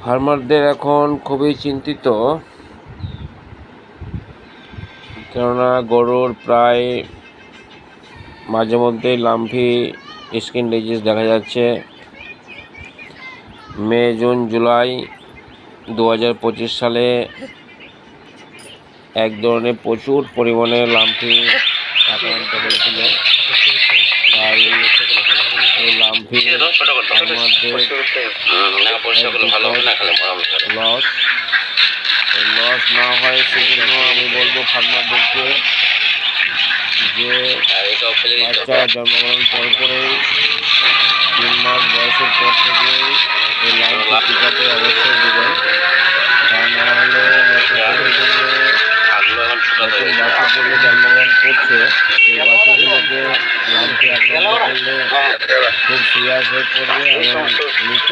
ফার্মারদের এখন খুবই চিন্তিত, কেননা গরুর প্রায় মাঝে মধ্যেই লাম্পি স্কিন ডিজিজ দেখা যাচ্ছে। মে, জুন, জুলাই 2025 সালে এক ধরনের প্রচুর পরিমাণে লাম্পি আক্রান্ত হয়েছিল। তাই এই লাম্পি লস না হয় সেজন্য আমি বলবো ফার্মারদেরকে যে বাচ্চা জন্মগ্রহণ পরেই 3 মাস বয়সের পর থেকেই এই লাম্পি টিকাতে অবশ্যই দেবেন। তা না হলে নতুন বাচ্চাগুলো জন্মগ্রহণ করছে, সেই বাচ্চাগুলোকে লাম্পি আক্রান্ত করলে খুব সিরিয়াস হয়ে পড়বে এবং